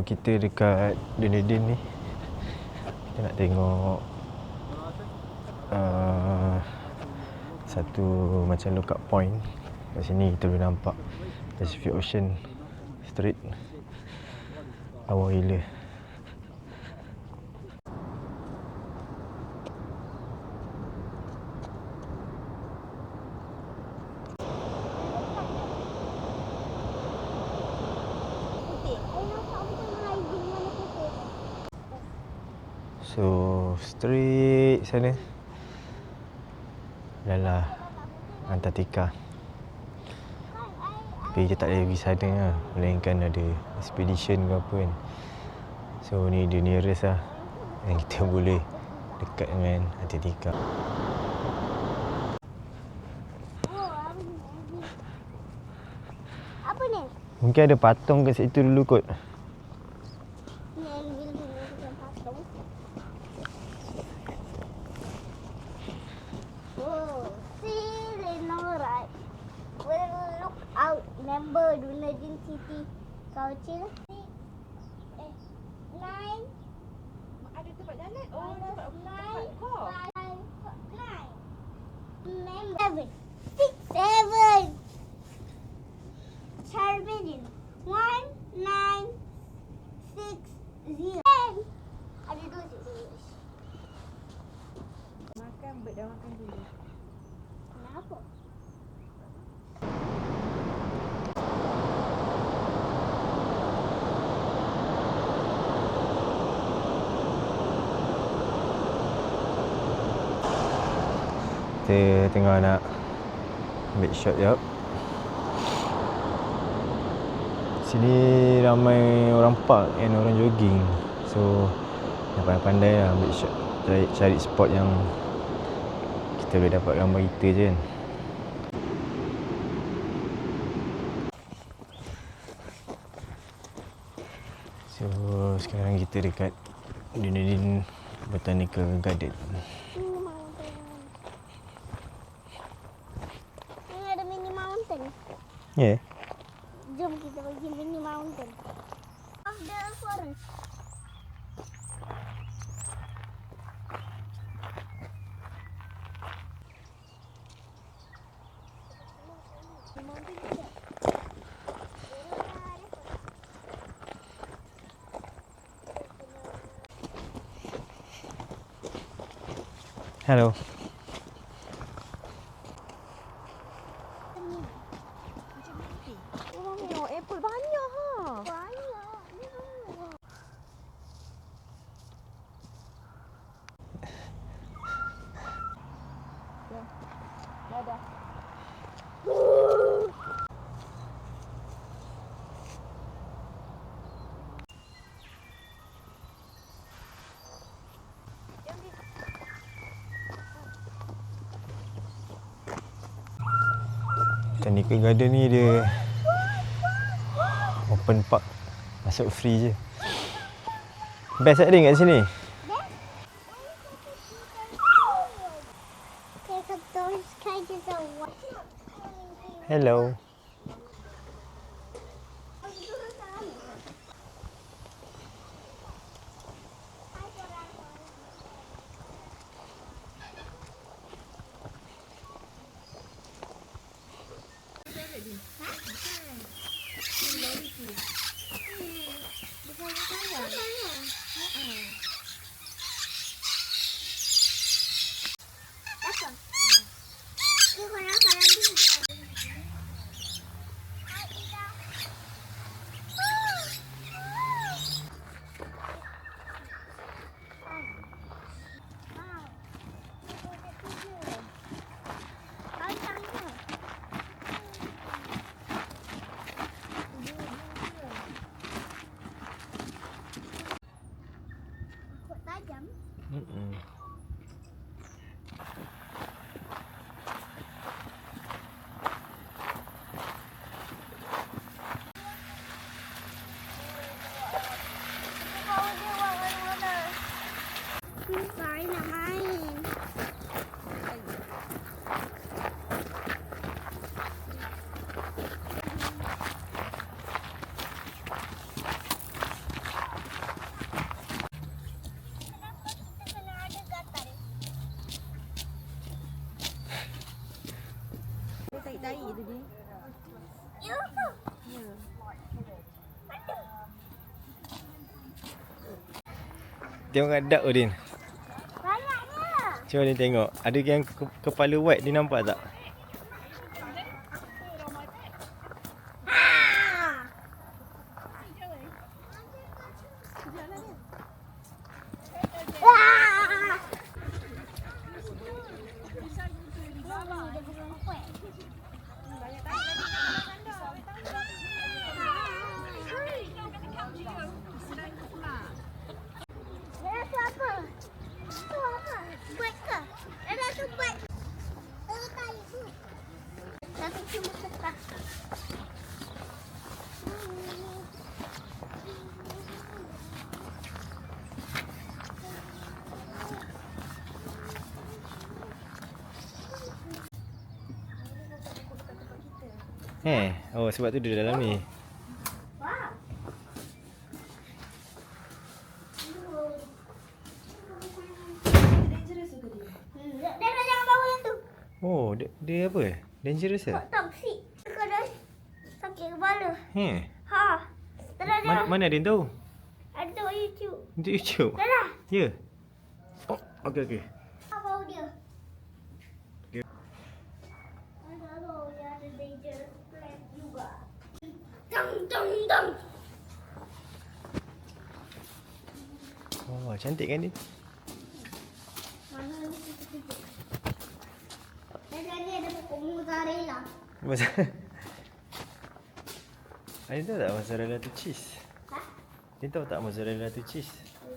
kita dekat Dunedin ni. Kita nak tengok satu macam lookout point. Kat sini kita boleh nampak Pacific Ocean Strait. Lawa gila. So, straight sana adalah Antartika. Tapi kita tak boleh pergi sana lah, melainkan ada expedition ke apa kan. So, ni the nearest lah yang kita boleh dekat dengan Antartika. Apa ni? Mungkin ada patung kat situ dulu kot. Member Dunedin City Council 9 ada tempat jalan. Oh, tempat 9 kau. 9 7 Charming 1960 ada dua sini. Makan dah makan dulu. Kenapa? Kita tengah nak ambil shot jap. Sini ramai orang park and orang jogging. So nak pandai-pandai lah ambil shot. Cari spot yang kita boleh dapat gambar kita je kan. So sekarang kita dekat Dunedin Botanical Garden. Ya. Yeah. Jom kita pergi mini mountain. Of the forest. Hello. Apple banyak ha. Banyak. Dah. Botanical Garden ni dia open park, masuk free je. Best tak kat sini? Hello. Tengok kat duck Odin. Banyaknya. Cuba Odin tengok. Ada yang kepala white dia nampak tak? Wah. Ada tu apa? Tu apa? Buat ke? Ada tu buat. Tali tu. Tapi cuma tetap. Oh sebab tu dia dalam ni. Wow. Dia jangan bawa yang tu. Oh, dia apa? Dangerous ke? Kok toksik. Kena sakit kepala. Ha. Dah. Mana Din tahu? Ada tengok YouTube. Untuk YouTube? Dah. Ya? Oh, okey. Apa bau dia? Dia. Ada bau dia ada dangerous plant juga. Dang. Oh, cantik kan ni? Mana ni kita. Ni ada pokok mozzarella. Masa Ada tahu tak mozzarella tu cheese? Ha? Dia tahu tak mozzarella tu cheese?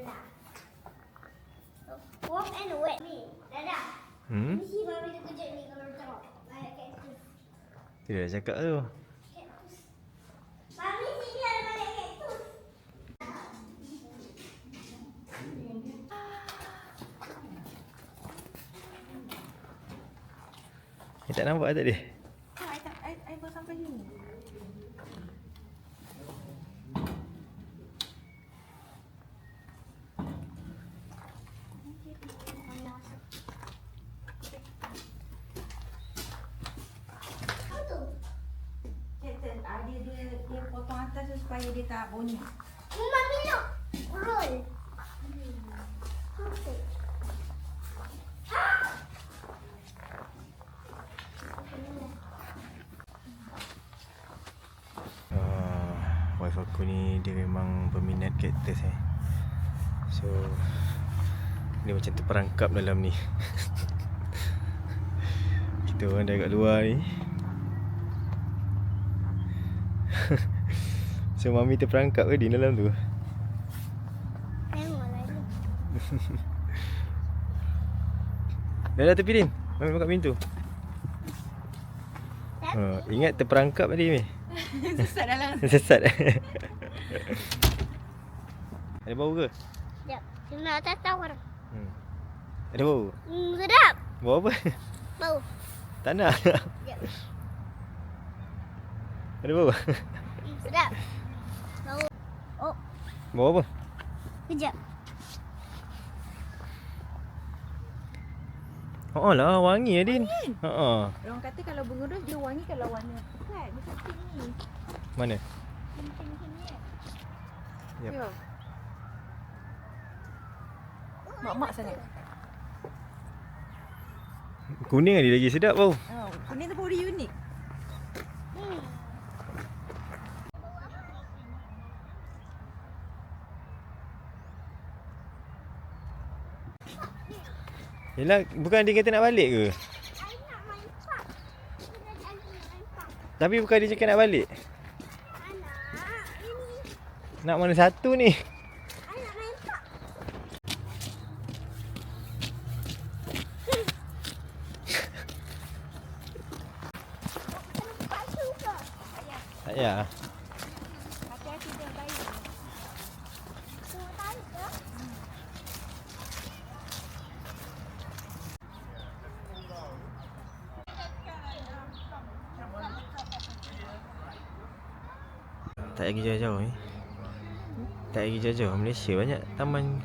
Dah. Warm and wet ni. Dadah. Mesti mami tu kejut ni kalau tengok. Banyak kaktus. Dia dah cakap tu. Kaktus. Mami sini ada banyak kaktus. Tak nampak tak dia? I baru sampai sini. Apa tu? Dia potong atas tu supaya dia tak bunyi. Mami look. Roll. Apa? Wife aku ni dia memang peminat kaktus So dia macam terperangkap dalam ni. Kita orang dah kat luar ni. So mami terperangkap ke di dalam tu? Tengok lagi. Dah tepi Din. Mami buka pintu. Ingat terperangkap tadi ni. Sesat dalam. Sesat. Ada bau ke? Sekejap. Kena atas tawar. Ada bau? Sedap. Bau apa? Bau. Tak nak. Sekejap. Ada bau? Sedap. Bau. Oh, Bau apa? kejap. Oh lah, wangi Adin. Orang kata kalau bunga ros dia wangi kalau warna pekat. Dia kata ni. Mana? Sini. Yep. Ya. Mak sangat. Kuning ada lagi sedap bau. Kuning tu bau dia unik. Yelah, bukan dia kata nak balik ke? I nak main park. Kita janji main park. Tapi bukan dia cakap nak balik. Anak, ini. Nak mana satu ni? I nak main park. Kena sepatu ke? Tak payah. Hati-hati dia baik. Tengok tarik ke? Tak lagi jauh-jauh ni. Tak lagi jauh-jauh. Malaysia banyak taman.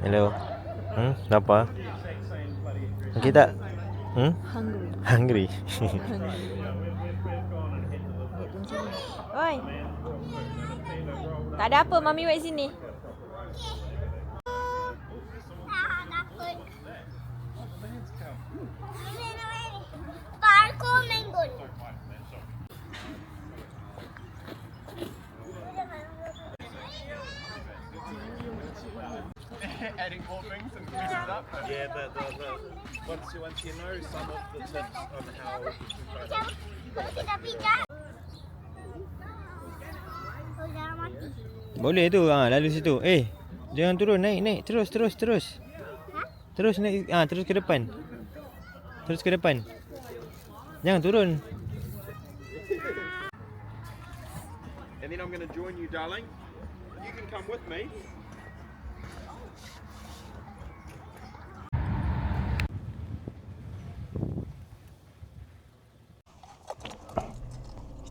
Hello. Lapar? Okey tak? Hungry. Hungry. Dia sini. Oi. Tak ada apa, Mami wait sini. Takut. Parkour mango. Adding more things and mix it up. Yeah, but once you know some of the tips on how you can kind of Kita pijak. Oh, jangan mati. Boleh tu, lalu situ. Jangan turun, naik. Terus. Ha? Terus naik, terus ke depan. Jangan turun. And then I'm going to join you, darling. You can come with me.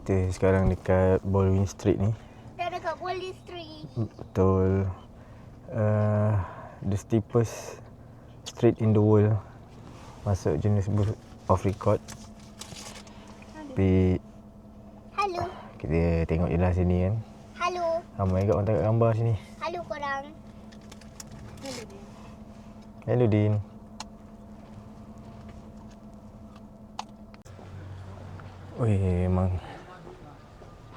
Kita sekarang dekat Baldwin Street ni. Kita dekat Baldwin Street. Betul. The steepest street in the world. Masuk Guinness Book of Record. Tapi Halo. kita tengok je lah sini kan. Halo. Ramai kat orang tengok gambar sini. Halo korang. Hello Din. Memang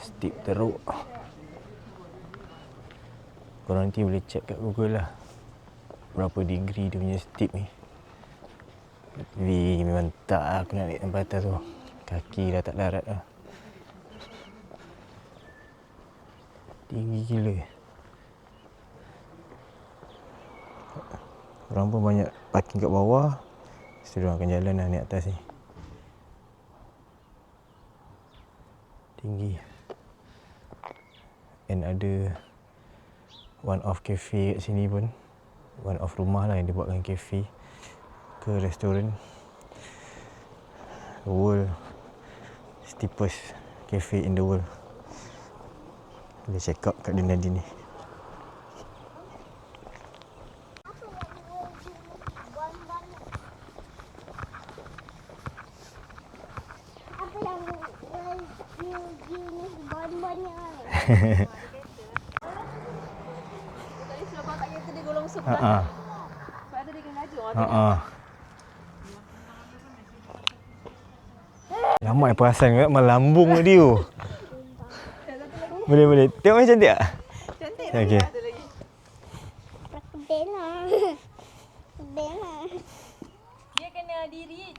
steep teruk. Korang nanti boleh check kat Google lah berapa degree dia punya steep ni. Tapi memang tak lah aku nak naik tempat atas tu. Kaki dah tak larat lah. Tinggi gila. Orang pun banyak parking kat bawah. Lepas tu diorang akan jalan lah naik atas ni. Tinggi. And ada one off cafe kat sini pun. One off rumah lah yang dia buatkan cafe ke restoran. The world steepest cafe in the world. Boleh check out kat Dunedin ni. Apa yang bon-bonnya? Tadi sudah bawa kat kereta dia golong sebelah. Ha. Sebab ada dia kena laju. Lama perasan kat melambung dia tu. Boleh. Tengok macam cantik tak? Cantik Okey. lagi. Ada lagi. Bella. Bella. Dia kena diri.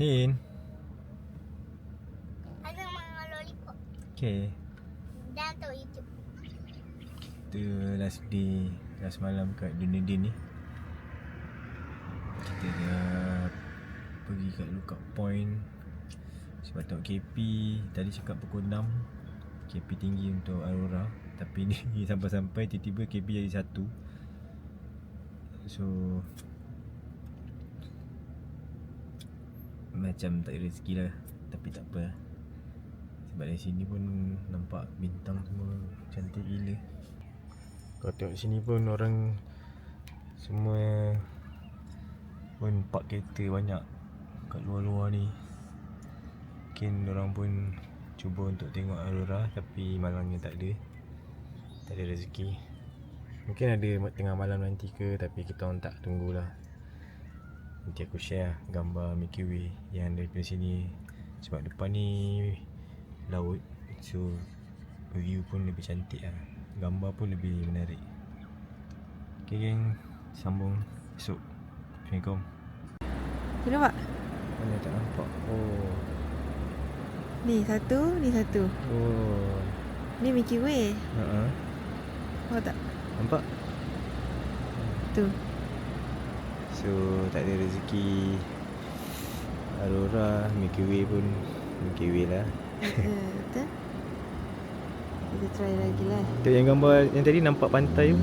Din. Ada makan lollipop. Okay. Dan tu itu. Kita last malam kat Dunedin ni. Kita dah pergi kat Lookout Point sebab tengok KP. Tadi cakap pukul 6 KP tinggi untuk Aurora. Tapi ni sampai-sampai tiba-tiba KP jadi 1. So macam tak ada rezeki lah. Tapi tak apa lah. Sebab dari sini pun nampak bintang semua cantik gila. Kau tengok sini pun orang semua pun park kereta banyak kat luar-luar ni. Mungkin orang pun cuba untuk tengok Aurora tapi malangnya tak ada. Tak ada rezeki. Mungkin ada tengah malam nanti ke, tapi kita orang tak tunggulah. Nanti aku share gambar Milky Way yang dari sini. Sebab depan ni laut, so view pun lebih cantik lah. Gambar pun lebih menarik. Okay geng, sambung esok. Assalamualaikum. Tu nampak? Mana tak nampak? Oh. Ni satu. Oh. Ni Milky Way. Uh-huh. Oh tak? Nampak? Tu. So tak ada rezeki Aurora, Milky Way pun Milky Way lah. Betul. Kita try lagi lah. Tengok yang gambar yang tadi nampak pantai tu.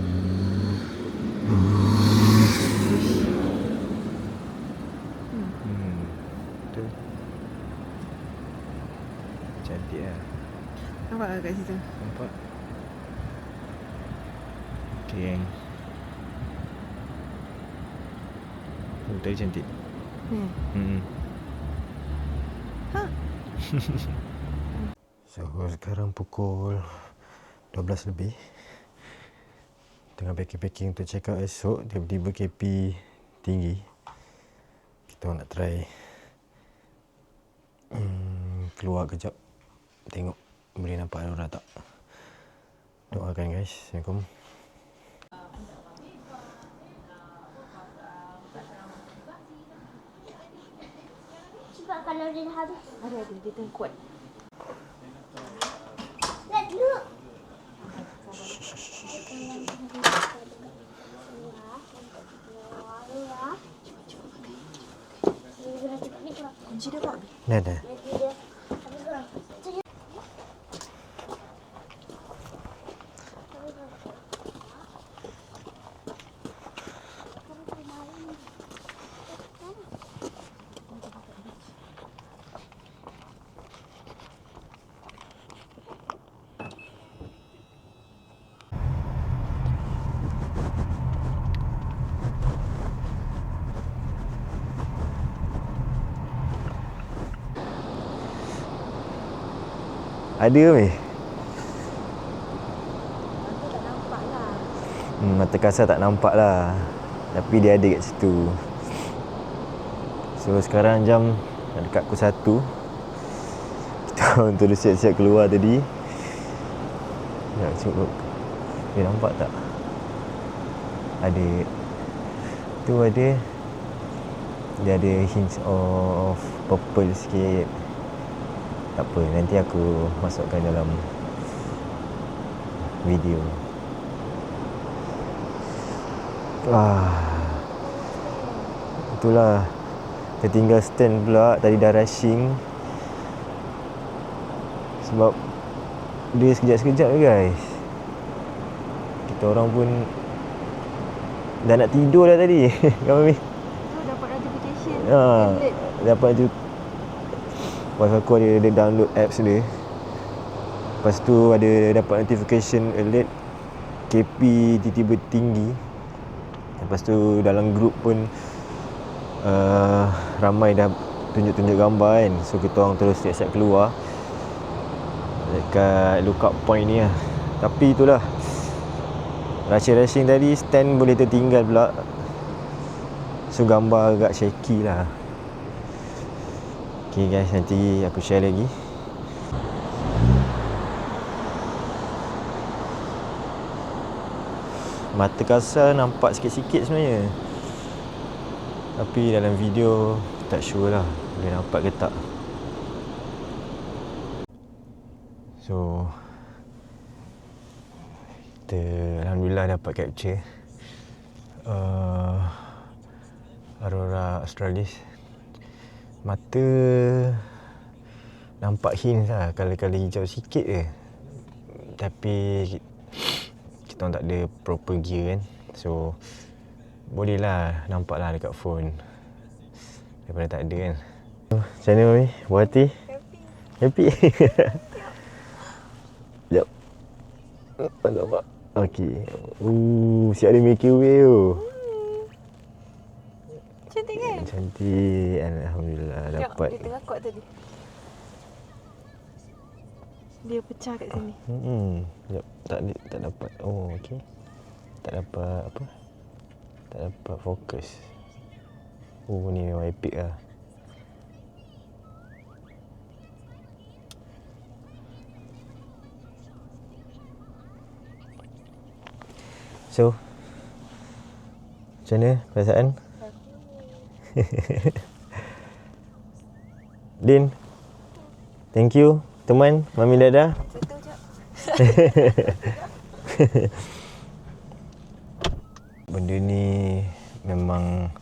Betul. Cantik lah. Nampak tak kat situ? Nampak. Okay gang. Tadi cantik. Ha? So sekarang pukul 12 lebih. Tengah packing-packing untuk check out esok. Tiba-tiba KP tinggi. Kita nak try keluar kejap. Tengok boleh nampak Aurora tak. Doakan guys. Assalamualaikum. Sebab kalau dia dah habis. Ada, dia tengah kuat. Let's look. Kunci dia buat. Dah. Ada ke weh? Mata tak nampak lah. Mata kasar tak nampak lah. Tapi dia ada kat situ. So sekarang jam dekat pukul 1. Kita orang terus siap-siap keluar tadi. Nak cukup. Nampak tak? Ada. Tu ada. Dia ada hints of purple sikit. Tak apa, nanti aku masukkan dalam video. Itulah. Tertinggal stand pula. Tadi dah rushing. Sebab dia sekejap-sekejap je guys. Kita orang pun dah nak tidur dah tadi. Kan Mami? Tu dapat notification. Alert. Dapat tu. Lepas aku ada download apps dia. Lepas tu ada dapat notification alert KP tiba-tiba tinggi. Lepas tu dalam group pun ramai dah tunjuk-tunjuk gambar kan. So kita orang terus siap-siap keluar dekat lookout point ni lah. Tapi itulah, rushing tadi stand boleh tertinggal pula. So gambar agak shaky lah. Okay guys, nanti aku share lagi. Mata kasar nampak sikit-sikit sebenarnya. Tapi dalam video tak sure lah boleh nampak ke tak. So kita alhamdulillah dapat capture Aurora Australis. Mata nampak hints lah, kala-kala hijau sikit je. Tapi kita orang tak ada proper gear kan. So boleh lah nampak lah dekat phone daripada tak ada kan. Macam mana Mami? Buat hati? Happy? Sekejap. Nampak? Okey. Siap ada Milky Way tu. Cantik kan? Cantik. Alhamdulillah dapat. Dia tengah kuat tadi. Dia pecah kat sini. Sekejap. Tak dapat. Oh, okey. Tak dapat apa? Tak dapat fokus. Oh, ni memang epic lah. So, macam mana perasaan? Din, thank you teman, Mami Dada. Betul je. Benda ni memang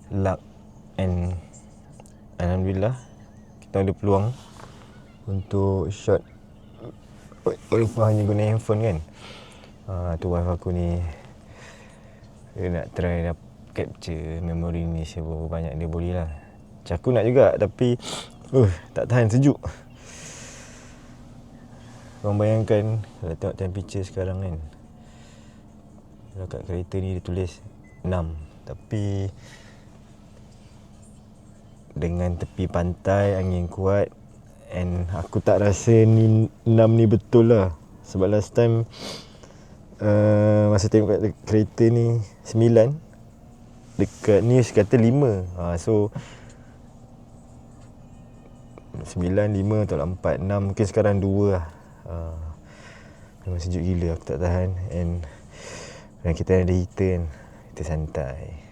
luck and alhamdulillah kita ada peluang untuk shot walaupun hanya guna handphone kan. Tu wife aku ni dia nak try capture memori ni seberapa banyak dia boleh lah. Macam aku nak juga tapi tak tahan sejuk. Korang bayangkan kalau tengok temperature sekarang kan, kalau kat kereta ni dia tulis 6, tapi dengan tepi pantai, angin kuat, and aku tak rasa ni 6 ni betul lah. Sebab last time masa tengok kat kereta ni 9, dekat news kata 5. So 9, 5 atau 4, 6, mungkin sekarang 2 lah. Memang sejuk gila, aku tak tahan. And kita ada heater kan, kita santai.